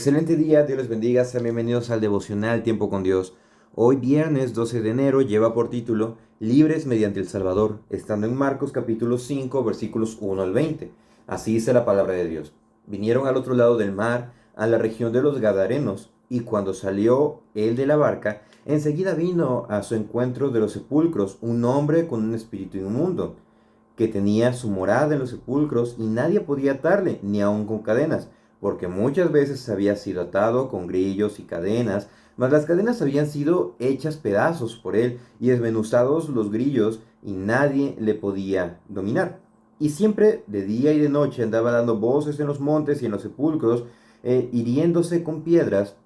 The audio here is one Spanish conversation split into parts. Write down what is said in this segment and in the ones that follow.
Excelente día, Dios les bendiga, sean bienvenidos al devocional Tiempo con Dios. Hoy viernes 12 de enero lleva por título Libres mediante el Salvador, estando en Marcos capítulo 5 versículos 1 al 20. Así dice la palabra de Dios. Vinieron al otro lado del mar, a la región de los Gadarenos, y cuando salió él de la barca, enseguida vino a su encuentro de los sepulcros un hombre con un espíritu inmundo, que tenía su morada en los sepulcros y nadie podía atarle, ni aun con cadenas, porque muchas veces había sido atado con grillos y cadenas, mas las cadenas habían sido hechas pedazos por él y desmenuzados los grillos, y nadie le podía dominar. Y siempre de día y de noche andaba dando voces en los montes y en los sepulcros, hiriéndose con piedras.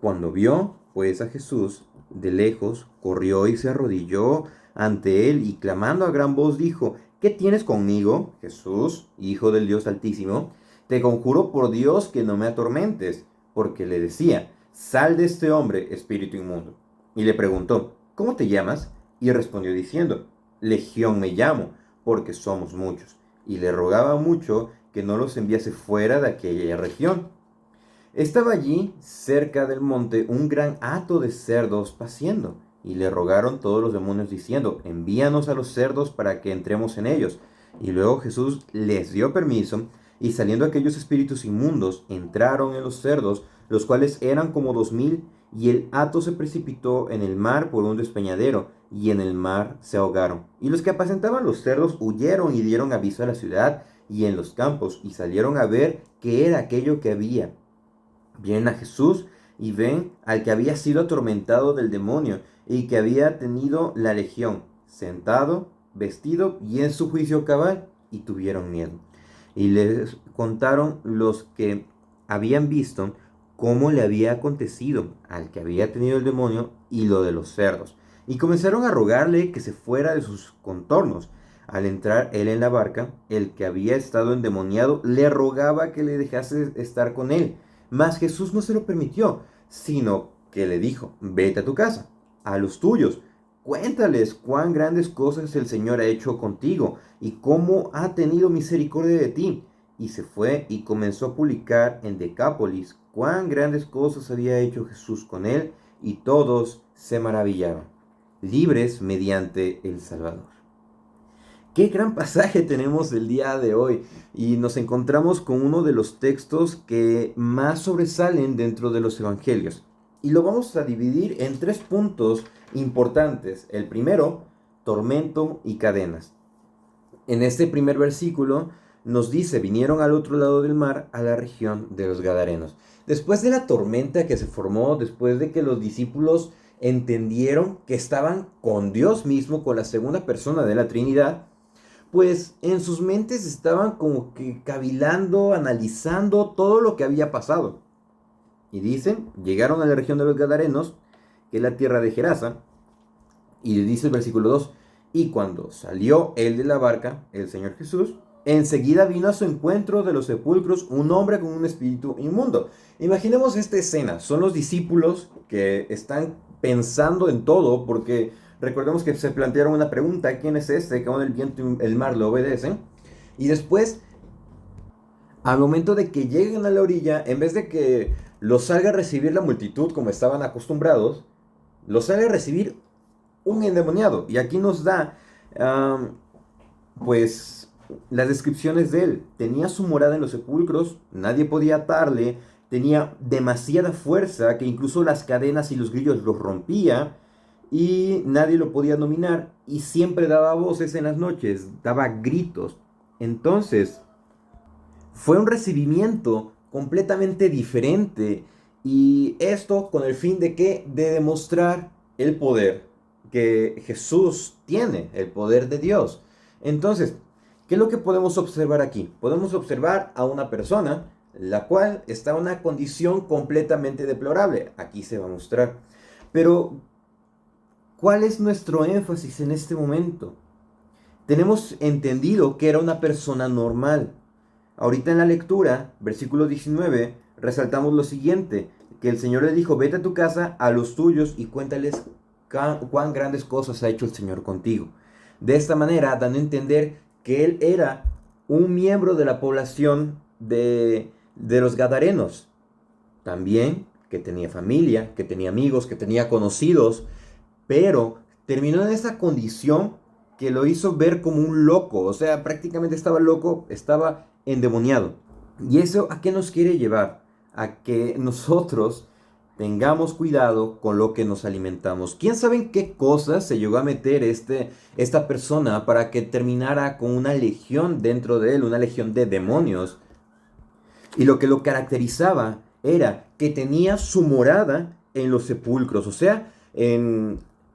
Cuando vio, pues, a Jesús de lejos, corrió y se arrodilló ante él y clamando a gran voz dijo: ¿Qué tienes conmigo, Jesús, Hijo del Dios Altísimo? Te conjuro por Dios que no me atormentes. Porque le decía: Sal de este hombre, espíritu inmundo. Y le preguntó: ¿Cómo te llamas? Y respondió diciendo: Legión me llamo, porque somos muchos. Y le rogaba mucho que no los enviase fuera de aquella región. Estaba allí, cerca del monte, un gran hato de cerdos paciendo, y le rogaron todos los demonios diciendo: Envíanos a los cerdos para que entremos en ellos. Y luego Jesús les dio permiso, y saliendo aquellos espíritus inmundos, entraron en los cerdos, los cuales eran como 2000, y el hato se precipitó en el mar por un despeñadero, y en el mar se ahogaron. Y los que apacentaban los cerdos huyeron y dieron aviso a la ciudad y en los campos, y salieron a ver qué era aquello que había. Vienen a Jesús y ven al que había sido atormentado del demonio y que había tenido la legión, sentado, vestido y en su juicio cabal, y tuvieron miedo. Y les contaron los que habían visto cómo le había acontecido al que había tenido el demonio y lo de los cerdos. Y comenzaron a rogarle que se fuera de sus contornos. Al entrar él en la barca, el que había estado endemoniado le rogaba que le dejase estar con él. Mas Jesús no se lo permitió, sino que le dijo: Vete a tu casa, a los tuyos, cuéntales cuán grandes cosas el Señor ha hecho contigo y cómo ha tenido misericordia de ti. Y se fue y comenzó a publicar en Decápolis cuán grandes cosas había hecho Jesús con él, y todos se maravillaron. Libres mediante el Salvador. Qué gran pasaje tenemos el día de hoy, y nos encontramos con uno de los textos que más sobresalen dentro de los evangelios. Y lo vamos a dividir en tres puntos importantes. El primero, tormento y cadenas. En este primer versículo nos dice: vinieron al otro lado del mar, a la región de los Gadarenos. Después de la tormenta que se formó, después de que los discípulos entendieron que estaban con Dios mismo, con la segunda persona de la Trinidad, pues en sus mentes estaban como que cavilando, analizando todo lo que había pasado. Y dicen, llegaron a la región de los Gadarenos, que es la tierra de Gerasa, y dice el versículo 2: y cuando salió él de la barca, el Señor Jesús, enseguida vino a su encuentro de los sepulcros un hombre con un espíritu inmundo. Imaginemos esta escena, son los discípulos que están pensando en todo, porque recordemos que se plantearon una pregunta: ¿quién es este que aún el viento y el mar le obedecen? Y después, al momento de que lleguen a la orilla, en vez de que los salga a recibir la multitud como estaban acostumbrados, los salga a recibir un endemoniado. Y aquí nos da, pues, las descripciones de él. Tenía su morada en los sepulcros, nadie podía atarle, tenía demasiada fuerza que incluso las cadenas y los grillos los rompía, y nadie lo podía dominar, y siempre daba voces en las noches, daba gritos. Entonces, fue un recibimiento completamente diferente, y esto con el fin de qué: de demostrar el poder que Jesús tiene, el poder de Dios. Entonces, ¿qué es lo que podemos observar aquí? Podemos observar a una persona la cual está en una condición completamente deplorable. Aquí se va a mostrar. Pero, ¿cuál es nuestro énfasis en este momento? Tenemos entendido que era una persona normal. Ahorita en la lectura, versículo 19, resaltamos lo siguiente: que el Señor le dijo: vete a tu casa, a los tuyos, y cuéntales cuán grandes cosas ha hecho el Señor contigo. De esta manera, dando a entender que él era un miembro de la población de los Gadarenos. también que tenía familia, que tenía amigos, que tenía conocidos, pero terminó en esa condición que lo hizo ver como un loco, o sea, prácticamente estaba loco, estaba endemoniado. ¿Y eso a qué nos quiere llevar? A que nosotros tengamos cuidado con lo que nos alimentamos. ¿Quién sabe en qué cosas se llegó a meter esta persona para que terminara con una legión dentro de él, una legión de demonios? Y lo que lo caracterizaba era que tenía su morada en los sepulcros, o sea,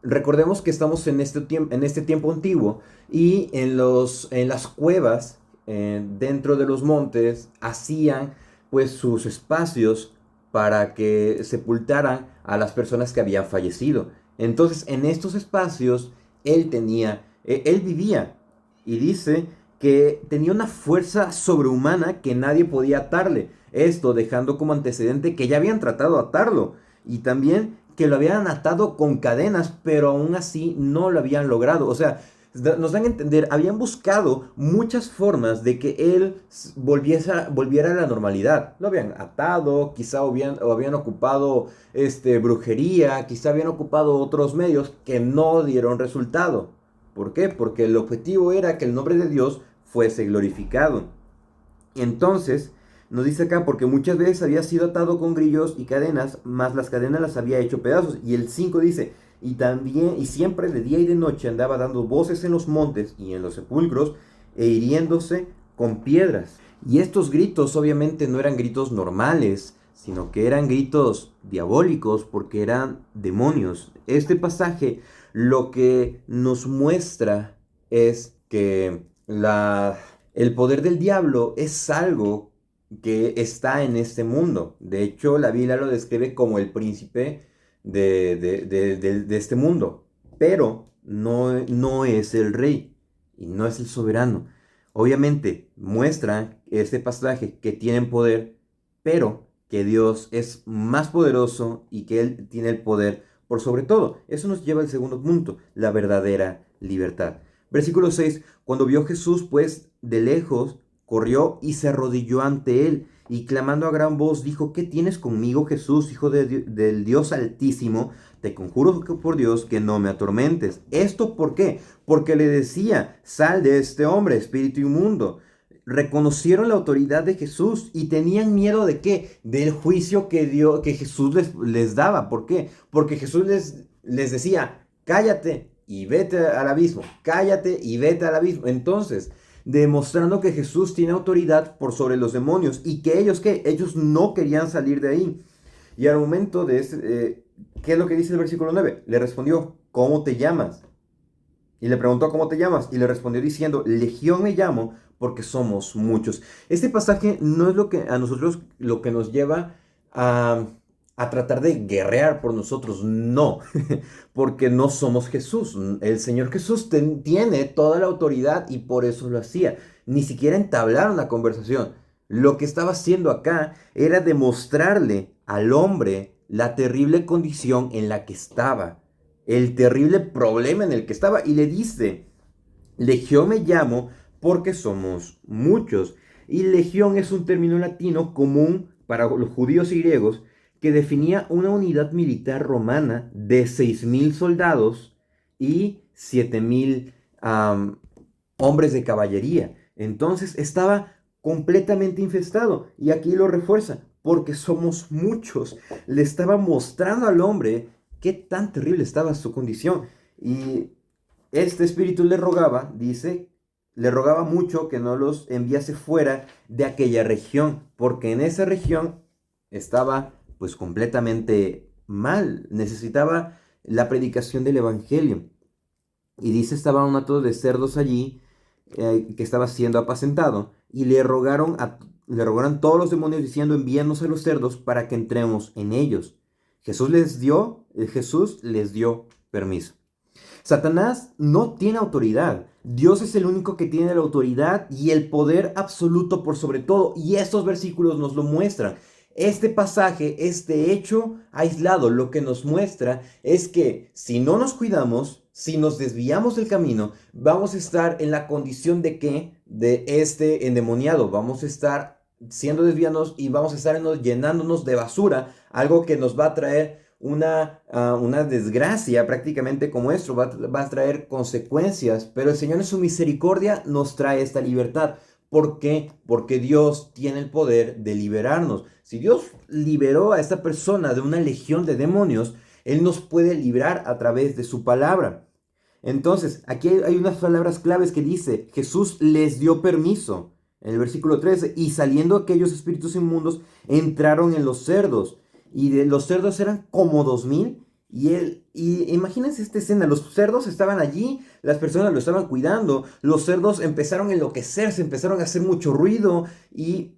recordemos que estamos en este tiempo antiguo y en las cuevas, dentro de los montes, hacían pues sus espacios para que sepultaran a las personas que habían fallecido. Entonces, en estos espacios, él vivía y dice que tenía una fuerza sobrehumana que nadie podía atarle. Esto dejando como antecedente que ya habían tratado de atarlo y también que lo habían atado con cadenas, pero aún así no lo habían logrado. O sea, nos dan a entender, habían buscado muchas formas de que él volviera a la normalidad. Lo habían atado, quizá habían ocupado brujería, quizá habían ocupado otros medios que no dieron resultado. ¿Por qué? Porque el objetivo era que el nombre de Dios fuese glorificado. Entonces, nos dice acá, porque muchas veces había sido atado con grillos y cadenas, mas las cadenas las había hecho pedazos. Y el 5 dice, y también, y siempre de día y de noche andaba dando voces en los montes y en los sepulcros, e hiriéndose con piedras. Y estos gritos obviamente no eran gritos normales, sino que eran gritos diabólicos, porque eran demonios. Este pasaje lo que nos muestra es que el poder del diablo es algo que está en este mundo. De hecho, la Biblia lo describe como el príncipe de este mundo. Pero no es el rey y no es el soberano. Obviamente muestra este pasaje que tienen poder, pero que Dios es más poderoso y que Él tiene el poder por sobre todo. Eso nos lleva al segundo punto, la verdadera libertad. Versículo 6, cuando vio Jesús, pues, de lejos, corrió y se arrodilló ante él, y clamando a gran voz dijo, ¿qué tienes conmigo, Jesús, hijo del Dios Altísimo? Te conjuro por Dios que no me atormentes. ¿Esto por qué? Porque le decía, sal de este hombre, espíritu inmundo. Reconocieron la autoridad de Jesús y tenían miedo de qué? Del juicio que Jesús les daba. ¿Por qué? Porque Jesús les decía, cállate y vete al abismo, cállate y vete al abismo. Entonces, demostrando que Jesús tiene autoridad por sobre los demonios y que ellos, ¿qué? Ellos no querían salir de ahí. Y al momento de ¿qué es lo que dice el versículo 9? Le respondió, ¿cómo te llamas? Y le preguntó, ¿cómo te llamas? Y le respondió diciendo, Legión me llamo porque somos muchos. Este pasaje no es lo que a nosotros lo que nos lleva a tratar de guerrear por nosotros, no, porque no somos Jesús. El Señor Jesús tiene toda la autoridad y por eso lo hacía. Ni siquiera entablaron la conversación. Lo que estaba haciendo acá era demostrarle al hombre la terrible condición en la que estaba, el terrible problema en el que estaba, y le dice, Legión me llamo porque somos muchos. Y legión es un término latino común para los judíos y griegos que definía una unidad militar romana de 6.000 soldados y 7.000 hombres de caballería. Entonces estaba completamente infestado. Y aquí lo refuerza, porque somos muchos. Le estaba mostrando al hombre qué tan terrible estaba su condición. Y este espíritu le rogaba, dice, le rogaba mucho que no los enviase fuera de aquella región, porque en esa región estaba pues completamente mal, necesitaba la predicación del evangelio. Y dice, estaba un hato de cerdos allí que estaba siendo apacentado, y le rogaron todos los demonios diciendo, envíanos a los cerdos para que entremos en ellos. Jesús les dio permiso. Satanás no tiene autoridad. Dios es el único que tiene la autoridad y el poder absoluto por sobre todo. Y estos versículos nos lo muestran. Este pasaje, este hecho aislado, lo que nos muestra es que si no nos cuidamos, si nos desviamos del camino, vamos a estar en la condición de que de este endemoniado, vamos a estar siendo desviados y vamos a estar llenándonos de basura, algo que nos va a traer una desgracia prácticamente como esto, va a traer consecuencias, pero el Señor en su misericordia nos trae esta libertad. ¿Por qué? Porque Dios tiene el poder de liberarnos. Si Dios liberó a esta persona de una legión de demonios, Él nos puede librar a través de su palabra. Entonces, aquí hay unas palabras claves que dice, Jesús les dio permiso. En el versículo 13, y saliendo aquellos espíritus inmundos, entraron en los cerdos. Y de los cerdos eran como 2000. Y imagínense esta escena, los cerdos estaban allí, las personas lo estaban cuidando, los cerdos empezaron a enloquecerse, empezaron a hacer mucho ruido y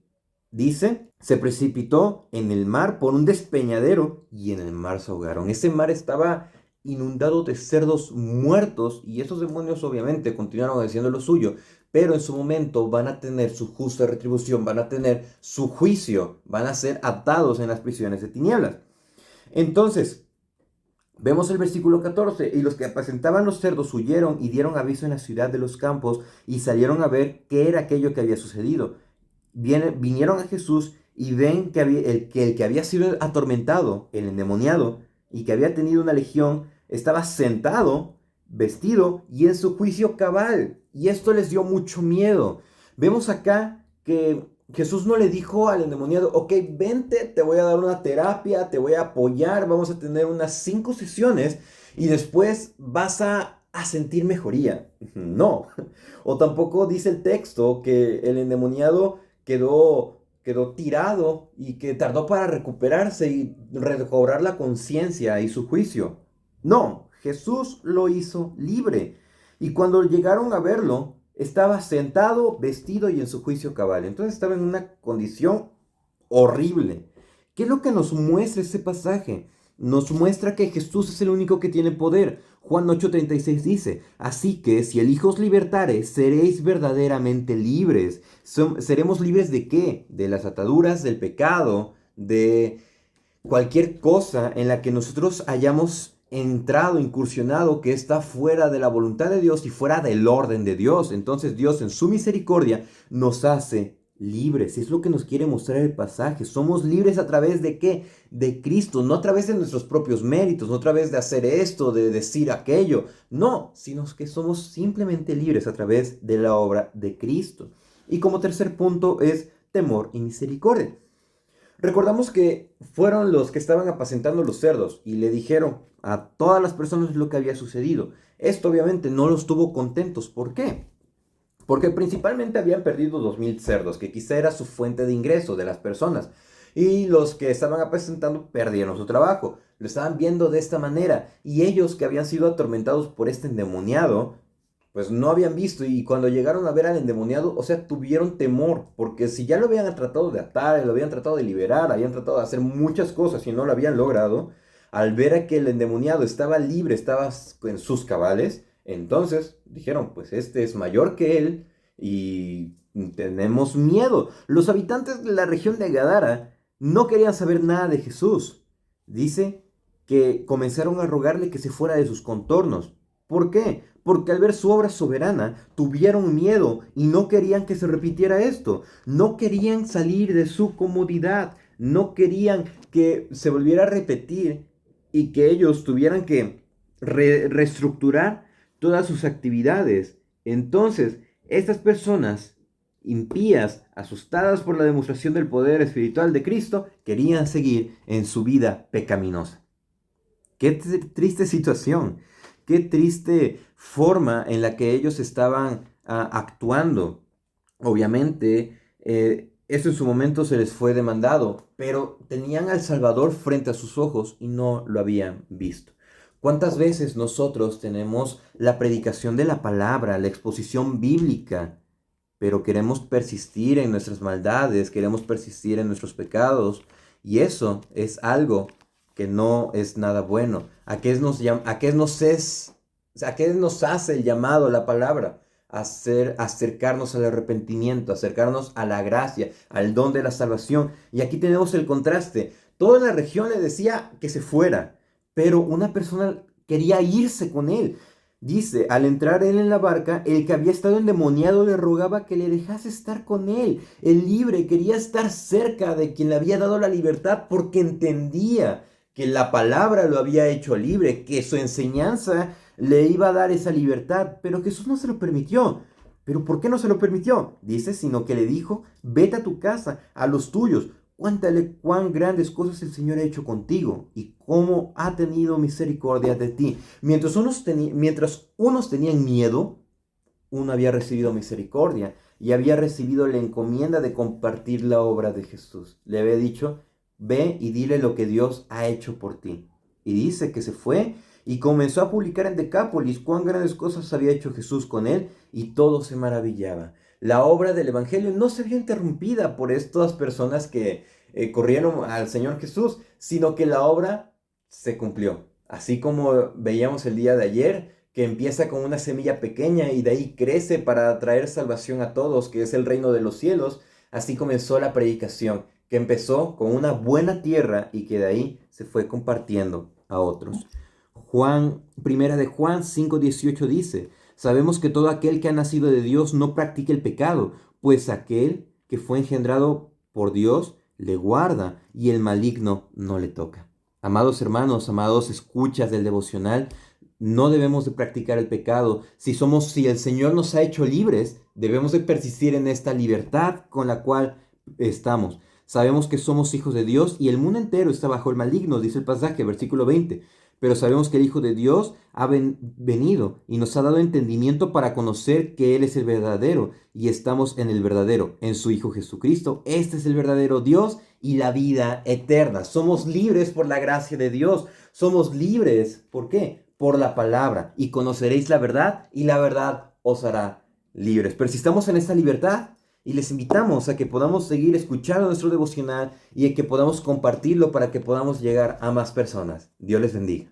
dice, se precipitó en el mar por un despeñadero y en el mar se ahogaron. Ese mar estaba inundado de cerdos muertos y esos demonios obviamente continuaron haciendo lo suyo, pero en su momento van a tener su justa retribución, van a tener su juicio, van a ser atados en las prisiones de tinieblas. Entonces, vemos el versículo 14, y los que apacentaban los cerdos huyeron y dieron aviso en la ciudad de los campos y salieron a ver qué era aquello que había sucedido. Vinieron a Jesús y ven que el que había sido atormentado, el endemoniado, y que había tenido una legión, estaba sentado, vestido y en su juicio cabal. Y esto les dio mucho miedo. Vemos acá que Jesús no le dijo al endemoniado, ok, vente, te voy a dar una terapia, te voy a apoyar, vamos a tener unas 5 sesiones y después vas a sentir mejoría. No. O tampoco dice el texto que el endemoniado quedó tirado y que tardó para recuperarse y recobrar la conciencia y su juicio. No, Jesús lo hizo libre. Y cuando llegaron a verlo, estaba sentado, vestido y en su juicio cabal. Entonces estaba en una condición horrible. ¿Qué es lo que nos muestra ese pasaje? Nos muestra que Jesús es el único que tiene poder. Juan 8:36 dice, así que si el Hijo os libertare, seréis verdaderamente libres. ¿Seremos libres de qué? De las ataduras del pecado, de cualquier cosa en la que nosotros hayamos entrado, incursionado, que está fuera de la voluntad de Dios y fuera del orden de Dios. Entonces Dios en su misericordia nos hace libres. Es lo que nos quiere mostrar el pasaje. Somos libres a través de qué? De Cristo, no a través de nuestros propios méritos, no a través de hacer esto, de decir aquello. No, sino que somos simplemente libres a través de la obra de Cristo. Y como tercer punto es temor y misericordia. Recordamos que fueron los que estaban apacentando los cerdos y le dijeron a todas las personas lo que había sucedido. Esto obviamente no los tuvo contentos. ¿Por qué? Porque principalmente habían perdido 2000 cerdos, que quizá era su fuente de ingreso de las personas. Y los que estaban apacentando perdieron su trabajo. Lo estaban viendo de esta manera. Y ellos que habían sido atormentados por este endemoniado, pues no habían visto, y cuando llegaron a ver al endemoniado, o sea, tuvieron temor, porque si ya lo habían tratado de atar, lo habían tratado de liberar, habían tratado de hacer muchas cosas y no lo habían logrado, al ver a que el endemoniado estaba libre, estaba en sus cabales, entonces dijeron, pues este es mayor que él y tenemos miedo. Los habitantes de la región de Gadara no querían saber nada de Jesús. Dice que comenzaron a rogarle que se fuera de sus contornos. ¿Por qué? Porque al ver su obra soberana tuvieron miedo y no querían que se repitiera esto. No querían salir de su comodidad. No querían que se volviera a repetir y que ellos tuvieran que reestructurar todas sus actividades. Entonces, estas personas impías, asustadas por la demostración del poder espiritual de Cristo, querían seguir en su vida pecaminosa. Qué triste situación. Qué triste forma en la que ellos estaban actuando. Obviamente, eso en su momento se les fue demandado, pero tenían al Salvador frente a sus ojos y no lo habían visto. ¿Cuántas veces nosotros tenemos la predicación de la palabra, la exposición bíblica, pero queremos persistir en nuestras maldades, queremos persistir en nuestros pecados? Y eso es algo que no es nada bueno. ¿A qué nos hace el llamado, la palabra? Acercarnos al arrepentimiento, acercarnos a la gracia, al don de la salvación. Y aquí tenemos el contraste. Toda la región le decía que se fuera, pero una persona quería irse con él. Dice, al entrar él en la barca, el que había estado endemoniado le rogaba que le dejase estar con él. El libre quería estar cerca de quien le había dado la libertad porque entendía que la palabra lo había hecho libre, que su enseñanza le iba a dar esa libertad, pero Jesús no se lo permitió. ¿Pero por qué no se lo permitió? Dice, sino que le dijo, vete a tu casa, a los tuyos, cuéntale cuán grandes cosas el Señor ha hecho contigo y cómo ha tenido misericordia de ti. Mientras unos tenían miedo, uno había recibido misericordia y había recibido la encomienda de compartir la obra de Jesús. Le había dicho, ve y dile lo que Dios ha hecho por ti. Y dice que se fue y comenzó a publicar en Decápolis cuán grandes cosas había hecho Jesús con él y todos se maravillaban. La obra del Evangelio no se vio interrumpida por estas personas que corrieron al Señor Jesús, sino que la obra se cumplió. Así como veíamos el día de ayer, que empieza con una semilla pequeña y de ahí crece para traer salvación a todos, que es el reino de los cielos. Así comenzó la predicación, que empezó con una buena tierra y que de ahí se fue compartiendo a otros. Primera de Juan 5:18 dice, sabemos que todo aquel que ha nacido de Dios no practica el pecado, pues aquel que fue engendrado por Dios le guarda y el maligno no le toca. Amados hermanos, amados escuchas del devocional, no debemos de practicar el pecado. Si el Señor nos ha hecho libres, debemos de persistir en esta libertad con la cual estamos. Sabemos que somos hijos de Dios y el mundo entero está bajo el maligno, dice el pasaje, versículo 20. Pero sabemos que el Hijo de Dios ha venido y nos ha dado entendimiento para conocer que Él es el verdadero y estamos en el verdadero, en su Hijo Jesucristo. Este es el verdadero Dios y la vida eterna. Somos libres por la gracia de Dios. Somos libres, ¿por qué? Por la palabra. Y conoceréis la verdad y la verdad os hará libres. Pero si estamos en esta libertad, y les invitamos a que podamos seguir escuchando nuestro devocional y a que podamos compartirlo para que podamos llegar a más personas. Dios les bendiga.